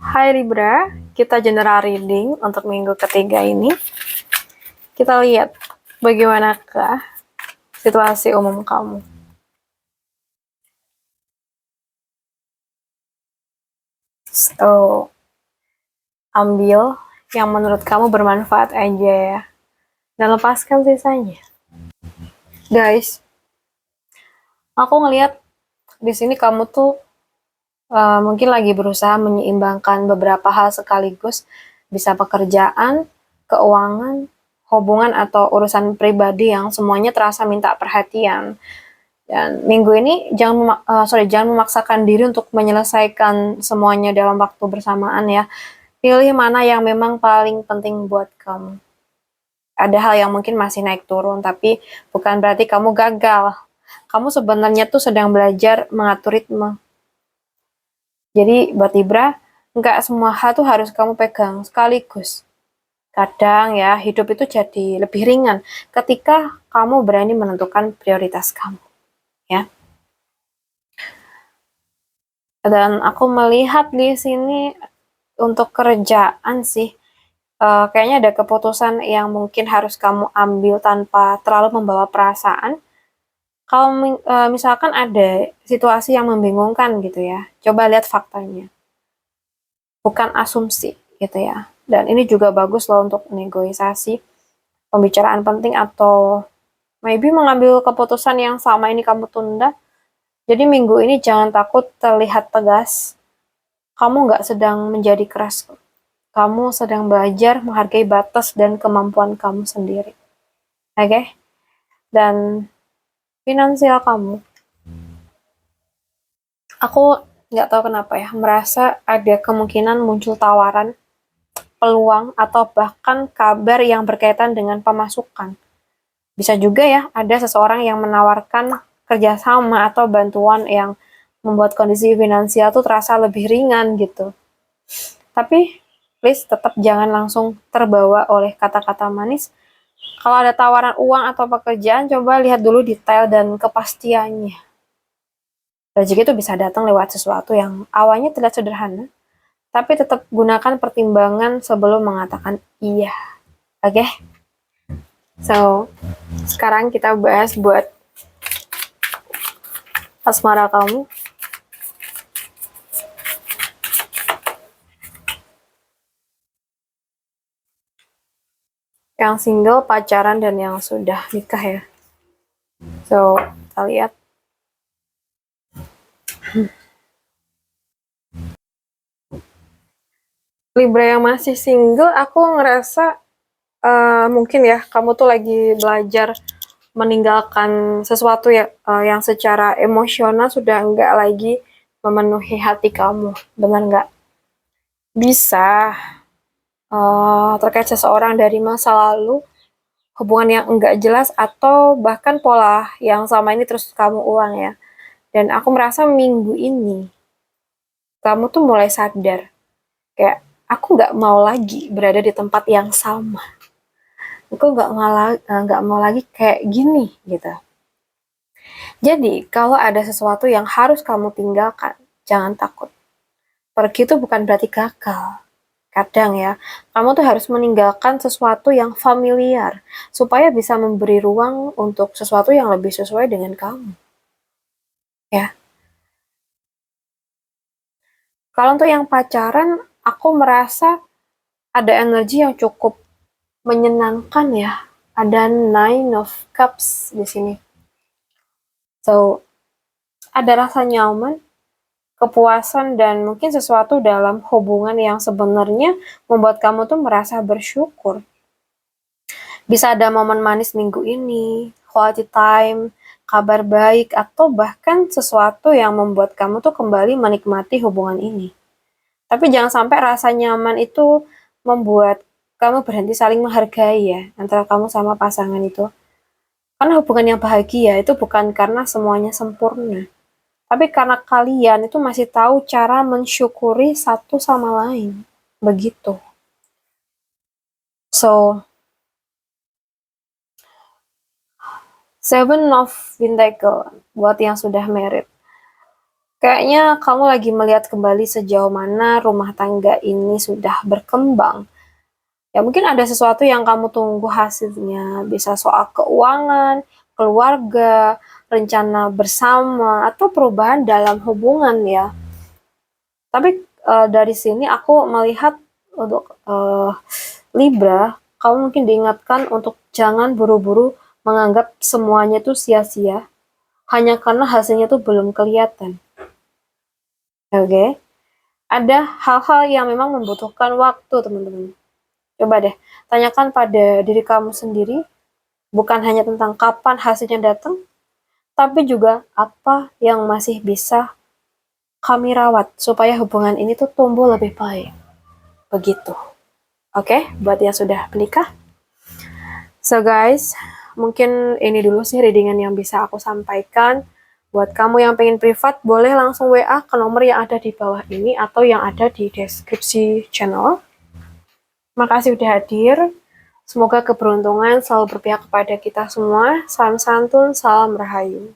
Hai Libra, kita general reading untuk minggu ketiga ini. Kita lihat bagaimanakah situasi umum kamu. So, ambil yang menurut kamu bermanfaat aja ya. Dan lepaskan sisanya. Guys, aku ngelihat di sini kamu tuh mungkin lagi berusaha menyeimbangkan beberapa hal sekaligus, bisa pekerjaan, keuangan, hubungan atau urusan pribadi yang semuanya terasa minta perhatian. Dan minggu ini jangan memaksakan diri untuk menyelesaikan semuanya dalam waktu bersamaan ya. Pilih mana yang memang paling penting buat kamu. Ada hal yang mungkin masih naik turun, tapi bukan berarti kamu gagal. Kamu sebenarnya tuh sedang belajar mengatur ritme. Jadi buat Libra, nggak semua hal tuh harus kamu pegang sekaligus. Kadang ya, hidup itu jadi lebih ringan ketika kamu berani menentukan prioritas kamu. Ya. Dan aku melihat di sini untuk kerjaan sih, kayaknya ada keputusan yang mungkin harus kamu ambil tanpa terlalu membawa perasaan. Kalau misalkan ada situasi yang membingungkan gitu ya, coba lihat faktanya. Bukan asumsi gitu ya. Dan ini juga bagus loh untuk negosiasi, pembicaraan penting atau maybe mengambil keputusan yang sama ini kamu tunda. Jadi minggu ini jangan takut terlihat tegas. Kamu nggak sedang menjadi keras. Kamu sedang belajar menghargai batas dan kemampuan kamu sendiri. Oke? Dan finansial kamu. Aku nggak tahu kenapa ya, merasa ada kemungkinan muncul tawaran, peluang, atau bahkan kabar yang berkaitan dengan pemasukan. Bisa juga ya, ada seseorang yang menawarkan kerjasama atau bantuan yang membuat kondisi finansial tuh terasa lebih ringan gitu. Tapi please tetap jangan langsung terbawa oleh kata-kata manis. Kalau ada tawaran uang atau pekerjaan, coba lihat dulu detail dan kepastiannya. Rezeki itu bisa datang lewat sesuatu yang awalnya terlihat sederhana, tapi tetap gunakan pertimbangan sebelum mengatakan iya. Oke? So, sekarang kita bahas buat asmara kamu. Yang single, pacaran, dan yang sudah nikah ya. So, kita lihat. Libra yang masih single, aku ngerasa mungkin ya, kamu tuh lagi belajar meninggalkan sesuatu ya, yang secara emosional sudah enggak lagi memenuhi hati kamu. Benar nggak? Bisa terkait seseorang dari masa lalu, hubungan yang enggak jelas, atau bahkan pola yang sama ini terus kamu ulang ya. Dan aku merasa minggu ini, kamu tuh mulai sadar, kayak aku nggak mau lagi berada di tempat yang sama. Aku nggak mau lagi kayak gini gitu. Jadi kalau ada sesuatu yang harus kamu tinggalkan, jangan takut. Pergi itu bukan berarti gagal. Kadang ya, kamu tuh harus meninggalkan sesuatu yang familiar supaya bisa memberi ruang untuk sesuatu yang lebih sesuai dengan kamu. Ya. Kalau untuk yang pacaran, aku merasa ada energi yang cukup menyenangkan ya. Ada Nine of Cups di sini. So, ada rasa nyaman, kepuasan, dan mungkin sesuatu dalam hubungan yang sebenarnya membuat kamu tuh merasa bersyukur. Bisa ada momen manis minggu ini, quality time, kabar baik, atau bahkan sesuatu yang membuat kamu tuh kembali menikmati hubungan ini. Tapi jangan sampai rasa nyaman itu membuat kamu berhenti saling menghargai ya, antara kamu sama pasangan itu. Karena hubungan yang bahagia itu bukan karena semuanya sempurna, tapi karena kalian itu masih tahu cara mensyukuri satu sama lain. Begitu. So, Seven of Pentacle buat yang sudah married. Kayaknya kamu lagi melihat kembali sejauh mana rumah tangga ini sudah berkembang. Ya mungkin ada sesuatu yang kamu tunggu hasilnya, bisa soal keuangan, keluarga, rencana bersama, atau perubahan dalam hubungan ya. Tapi dari sini aku melihat untuk Libra, kamu mungkin diingatkan untuk jangan buru-buru menganggap semuanya itu sia-sia hanya karena hasilnya tuh belum kelihatan. Oke, ada hal-hal yang memang membutuhkan waktu, teman-teman. Coba deh, tanyakan pada diri kamu sendiri, bukan hanya tentang kapan hasilnya datang, tapi juga apa yang masih bisa kami rawat supaya hubungan ini tuh tumbuh lebih baik. Begitu. Oke, buat yang sudah menikah. So guys, mungkin ini dulu sih readingan yang bisa aku sampaikan. Buat kamu yang pengen privat, boleh langsung WA ke nomor yang ada di bawah ini atau yang ada di deskripsi channel. Makasih udah hadir. Semoga keberuntungan selalu berpihak kepada kita semua. Salam santun, salam rahayu.